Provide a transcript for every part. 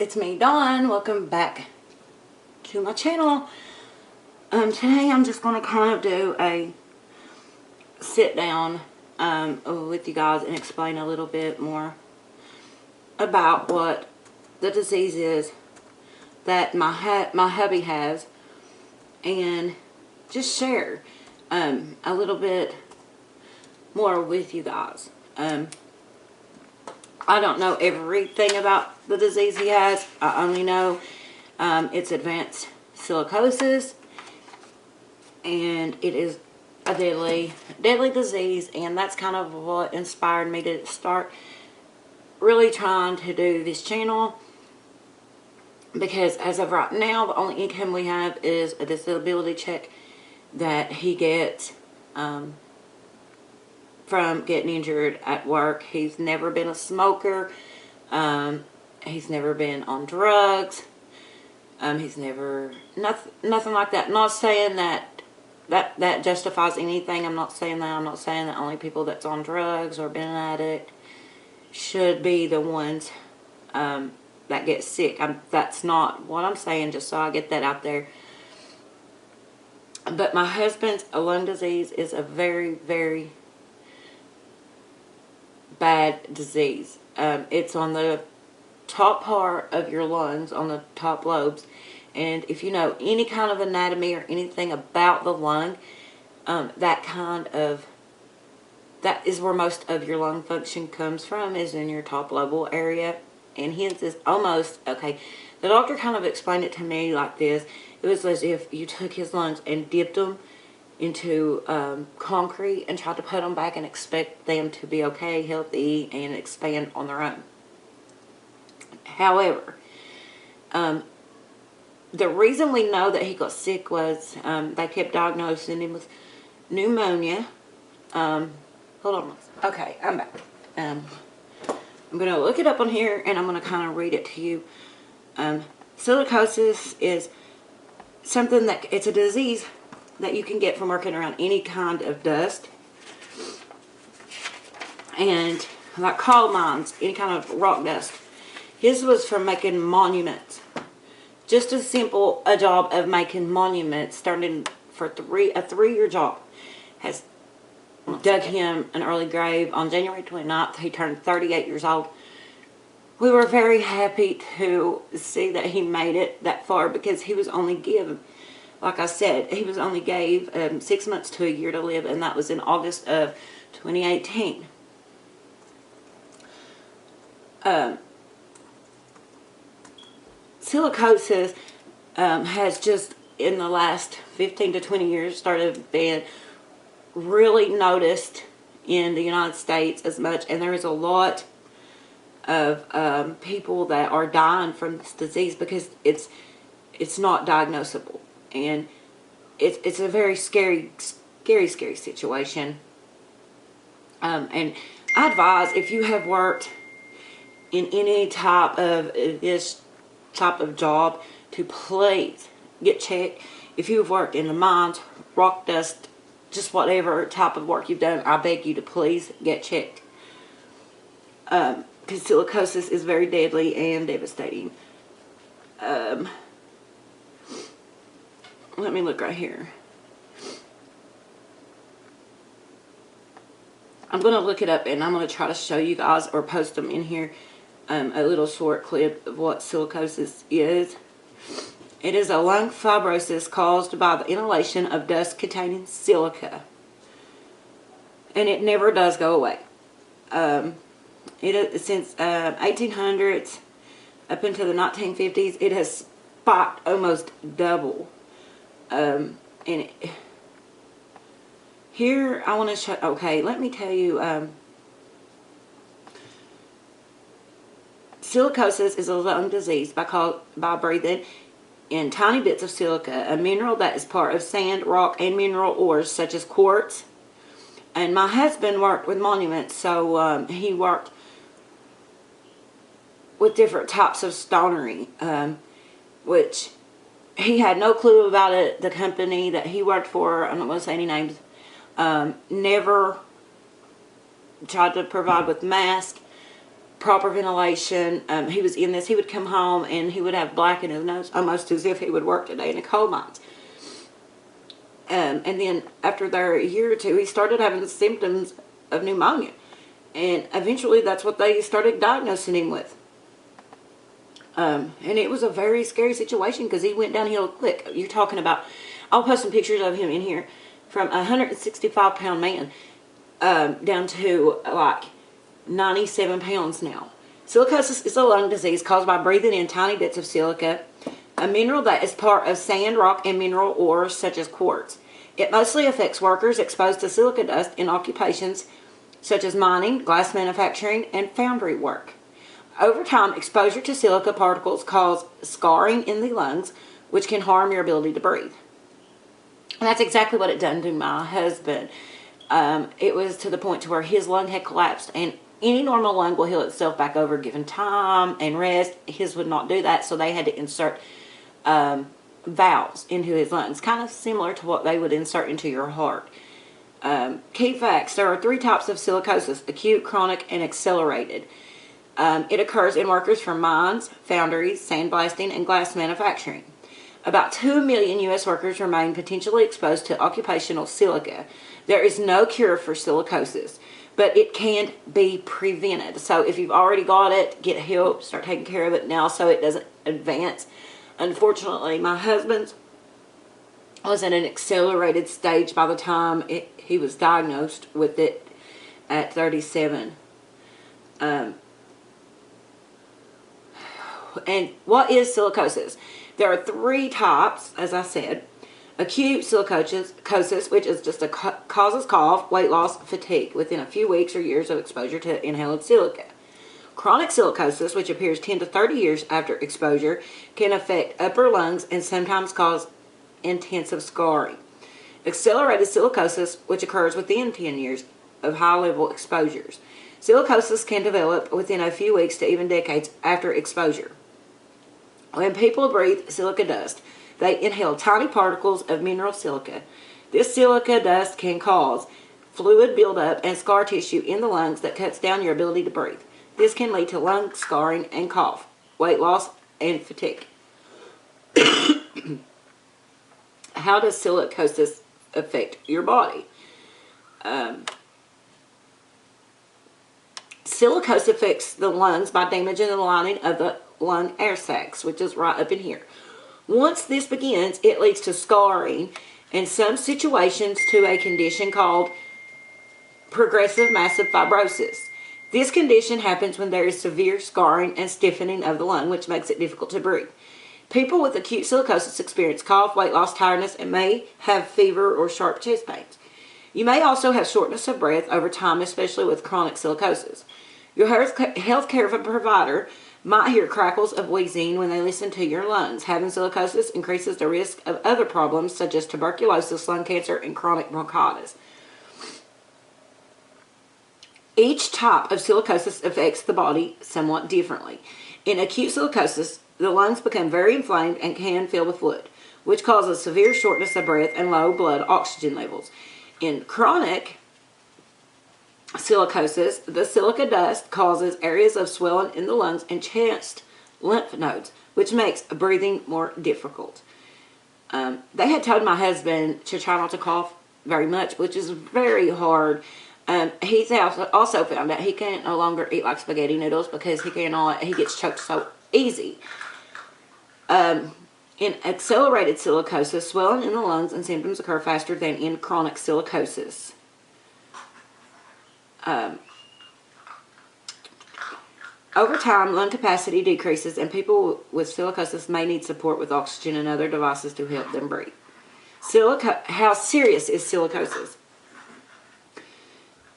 it's me, Dawn. Welcome back to my channel. Today I'm just going to kind of do a sit down with you guys and explain a little bit more about what the disease is that my hubby has, and just share a little bit more with you guys. I don't know everything about the disease he has. I only know it's advanced silicosis, and it is a deadly disease, and that's kind of what inspired me to start really trying to do this channel, because as of right now, the only income we have is a disability check that he gets from getting injured at work. He's never been a smoker. He's never been on drugs. He's never nothing like that. I'm not saying that justifies anything. I'm not saying that. I'm not saying that only people that's on drugs or been an addict should be the ones that get sick. That's not what I'm saying, just so I get that out there. But my husband's lung disease is a very, very bad disease. It's on the top part of your lungs, on the top lobes, and if you know any kind of anatomy or anything about the lung, that is where most of your lung function comes from, is in your top lobal area. And his is almost, okay, the doctor kind of explained it to me like this: it was as if you took his lungs and dipped them into concrete and tried to put them back and expect them to be okay, healthy, and expand on their own. However, the reason we know that he got sick was they kept diagnosing him with pneumonia. Hold on. Okay, I'm back. I'm going to look it up on here, and I'm going to kind of read it to you. Silicosis is something that, it's a disease that you can get from working around any kind of dust, and like coal mines, any kind of rock dust. His was from making monuments. Just as simple a job of making monuments, starting for a 3-year job, has dug him an early grave. On January 29th, he turned 38 years old. We were very happy to see that he made it that far, because he was only given, like I said, he was only gave 6 months to a year to live, and that was in August of 2018. Silicosis has just, in the last 15 to 20 years, started being really noticed in the United States as much, and there is a lot of people that are dying from this disease because it's not diagnosable, and it's a very scary situation. And I advise, if you have worked in any type of this type of job, to please get checked. If you've worked in the mines, rock dust, just whatever type of work you've done, I beg you to please get checked. Because silicosis is very deadly and devastating. Let me look right here. I'm going to look it up, and I'm going to try to show you guys, or post them in here, a little short clip of what silicosis is. It is a lung fibrosis caused by the inhalation of dust containing silica, and it never does go away. Since 1800s up until the 1950s, it has spiked almost double. Here I want to show. Okay, let me tell you. Silicosis is a lung disease by breathing in tiny bits of silica, a mineral that is part of sand, rock, and mineral ores such as quartz. And my husband worked with monuments, so he worked with different types of stonery, which he had no clue about it. The company that he worked for, I don't want to say any names, never tried to provide with masks. proper ventilation. He was in this. He would come home and he would have black in his nose, almost as if he would work today in a coal mines. And then after there a year or two, he started having the symptoms of pneumonia. And eventually that's what they started diagnosing him with. And it was a very scary situation because he went downhill quick. You're talking about, I'll post some pictures of him in here, from a 165-pound man down to like 97 pounds now. Silicosis is a lung disease caused by breathing in tiny bits of silica, a mineral that is part of sand, rock, and mineral ores such as quartz. It mostly affects workers exposed to silica dust in occupations such as mining, glass manufacturing, and foundry work. Over time, exposure to silica particles cause scarring in the lungs, which can harm your ability to breathe. And that's exactly what it done to my husband. It was to the point to where his lung had collapsed, and any normal lung will heal itself back over given time and rest. His would not do that, so they had to insert valves into his lungs, kind of similar to what they would insert into your heart. Key facts: there are 3 types of silicosis: acute, chronic, and accelerated. It occurs in workers from mines, foundries, sandblasting, and glass manufacturing. About 2 million U.S. workers remain potentially exposed to occupational silica. There is no cure for silicosis, but it can be prevented. So if you've already got it, get help, start taking care of it now so it doesn't advance. Unfortunately, my husband's was in an accelerated stage by the time he was diagnosed with it at 37. And what is silicosis? There are 3 types, as I said. Acute silicosis, which is just causes cough, weight loss, fatigue within a few weeks or years of exposure to inhaled silica. Chronic silicosis, which appears 10 to 30 years after exposure, can affect upper lungs and sometimes cause intensive scarring. Accelerated silicosis, which occurs within 10 years of high-level exposures. Silicosis can develop within a few weeks to even decades after exposure. When people breathe silica dust, they inhale tiny particles of mineral silica. This silica dust can cause fluid buildup and scar tissue in the lungs that cuts down your ability to breathe. This can lead to lung scarring and cough, weight loss, and fatigue. How does silicosis affect your body? Silicosis affects the lungs by damaging the lining of the lung air sacs, which is right up in here. Once this begins, it leads to scarring, in some situations to a condition called progressive massive fibrosis. This condition happens when there is severe scarring and stiffening of the lung, which makes it difficult to breathe. People with acute silicosis experience cough, weight loss, tiredness, and may have fever or sharp chest pains. You may also have shortness of breath over time, especially with chronic silicosis. Your healthcare provider might hear crackles of wheezing when they listen to your lungs. Having silicosis increases the risk of other problems such as tuberculosis, lung cancer, and chronic bronchitis. Each type of silicosis affects the body somewhat differently. In acute silicosis, the lungs become very inflamed and can fill with fluid, which causes severe shortness of breath and low blood oxygen levels. In chronic silicosis, the silica dust causes areas of swelling in the lungs and chest lymph nodes, which makes breathing more difficult. They had told my husband to try not to cough very much, which is very hard. He's also found that he can't no longer eat like spaghetti noodles because he gets choked so easy. In accelerated silicosis, swelling in the lungs and symptoms occur faster than in chronic silicosis. Over time, lung capacity decreases and people with silicosis may need support with oxygen and other devices to help them breathe. How serious is silicosis?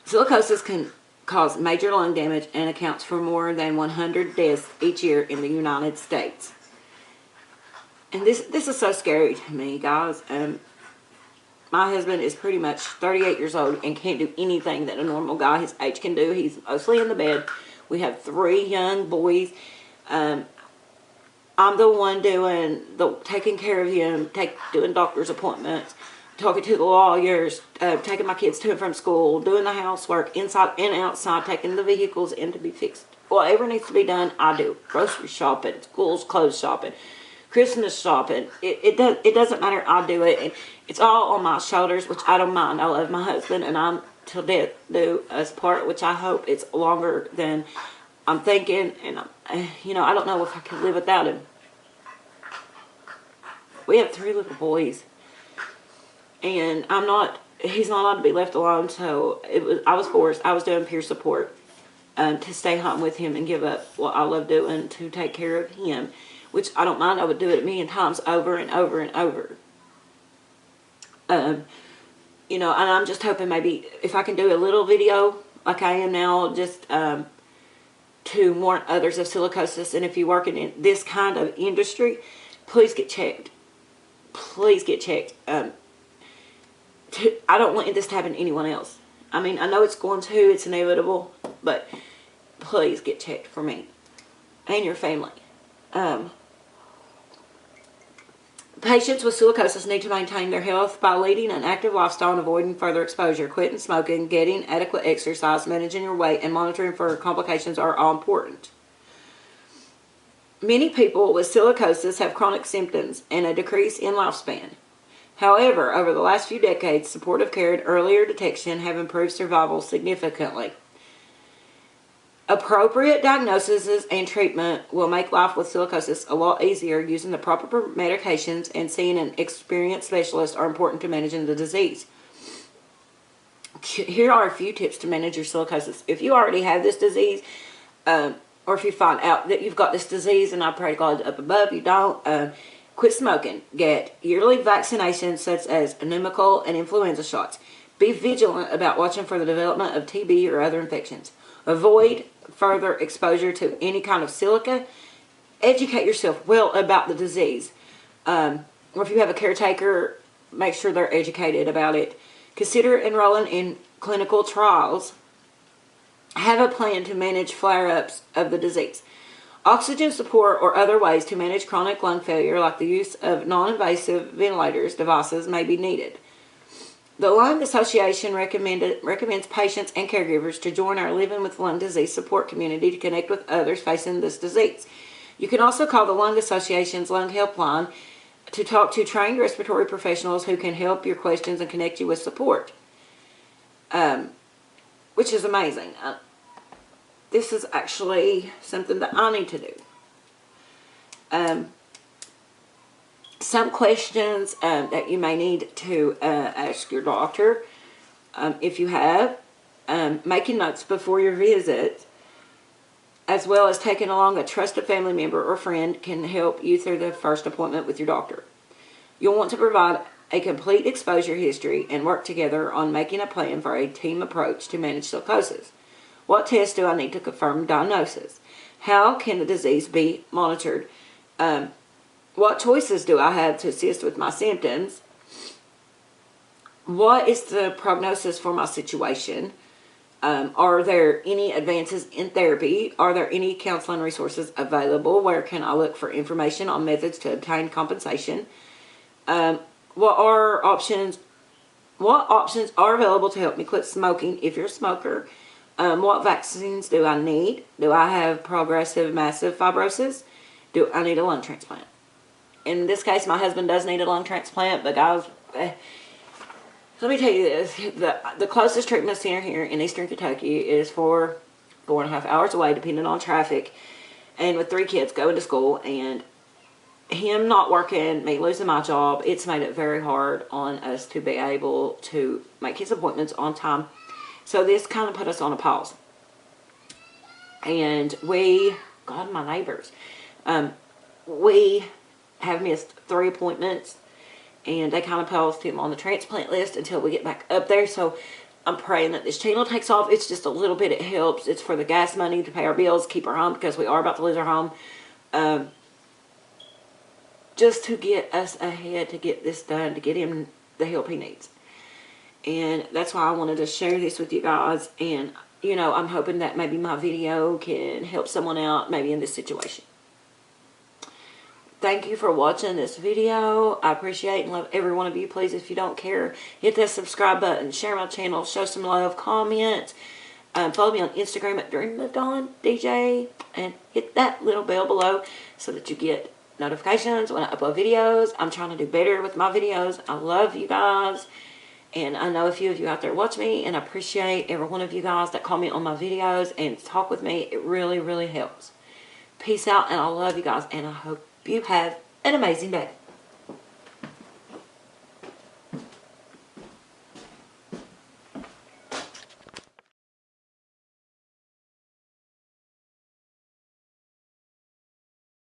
Silicosis can cause major lung damage and accounts for more than 100 deaths each year in the United States. And this is so scary to me, guys. My husband is pretty much 38 years old and can't do anything that a normal guy his age can do. He's mostly in the bed. We have 3 young boys. I'm the one taking care of him, doing doctor's appointments, talking to the lawyers, taking my kids to and from school, doing the housework inside and outside, taking the vehicles in to be fixed whatever needs to be done, I do. Grocery shopping, schools, clothes shopping, Christmas shopping. It doesn't matter. I do it. And it's all on my shoulders, which I don't mind. I love my husband, and I'm till death do us part, which I hope it's longer than I'm thinking. And you know, I don't know if I can live without him. We have 3 little boys, and he's not allowed to be left alone. So I was forced. I was doing peer support to stay home with him and give up what I love doing to take care of him, which I don't mind. I would do it a million times over and over and over. You know, and I'm just hoping maybe if I can do a little video like I am now, just to warn others of silicosis. And if you're working in this kind of industry, please get checked. Please get checked. I don't want this to happen to anyone else. I mean, I know it's going to, it's inevitable, but please get checked for me and your family. Patients with silicosis need to maintain their health by leading an active lifestyle and avoiding further exposure. Quitting smoking, getting adequate exercise, managing your weight, and monitoring for complications are all important. Many people with silicosis have chronic symptoms and a decrease in lifespan. However, over the last few decades, supportive care and earlier detection have improved survival significantly. Appropriate diagnoses and treatment will make life with silicosis a lot easier. Using the proper medications and seeing an experienced specialist are important to managing the disease. Here are a few tips to manage your silicosis. If you already have this disease, or if you find out that you've got this disease, and I pray to God up above you don't, quit smoking. Get yearly vaccinations such as pneumococcal and influenza shots. Be vigilant about watching for the development of TB or other infections. Avoid further exposure to any kind of silica. Educate yourself well about the disease. Or if you have a caretaker, make sure they're educated about it. Consider enrolling in clinical trials. Have a plan to manage flare-ups of the disease. Oxygen support or other ways to manage chronic lung failure, like the use of non-invasive ventilators devices, may be needed. The Lung Association recommends patients and caregivers to join our Living with Lung Disease support community to connect with others facing this disease. You can also call the Lung Association's Lung Helpline to talk to trained respiratory professionals who can help your questions and connect you with support, which is amazing. This is actually something that I need to do. Some questions that you may need to ask your doctor, if you have, making notes before your visit, as well as taking along a trusted family member or friend, can help you through the first appointment with your doctor. You'll want to provide a complete exposure history and work together on making a plan for a team approach to manage silicosis. What tests do I need to confirm diagnosis? How can the disease be monitored? What choices do I have to assist with my symptoms? What is the prognosis for my situation? Are there any advances in therapy? Are there any counseling resources available? Where can I look for information on methods to obtain compensation? What options are available to help me quit smoking if you're a smoker? What vaccines do I need? Do I have progressive massive fibrosis? Do I need a lung transplant? In this case, my husband does need a lung transplant, but guys, let me tell you this. The closest treatment center here in Eastern Kentucky is 4.5 hours away, depending on traffic, and with 3 kids going to school, and him not working, me losing my job, it's made it very hard on us to be able to make his appointments on time. So this kind of put us on a pause. And God, my neighbors, we have missed 3 appointments, and they kind of paused him on the transplant list until we get back up there. So I'm praying that this channel takes off. It's just a little bit, it helps. It's for the gas money to pay our bills, keep our home, because we are about to lose our home. Just to get us ahead, to get this done, to get him the help he needs. And that's why I wanted to share this with you guys. And, you know, I'm hoping that maybe my video can help someone out, maybe in this situation. Thank you for watching this video. I appreciate and love every one of you. Please, if you don't care, hit that subscribe button, share my channel, show some love, comment. Follow me on Instagram at Dreama DJ and hit that little bell below so that you get notifications when I upload videos. I'm trying to do better with my videos. I love you guys. And I know a few of you out there watch me, and I appreciate every one of you guys that comment on my videos and talk with me. It really, really helps. Peace out, and I love you guys, and I hope you have an amazing day.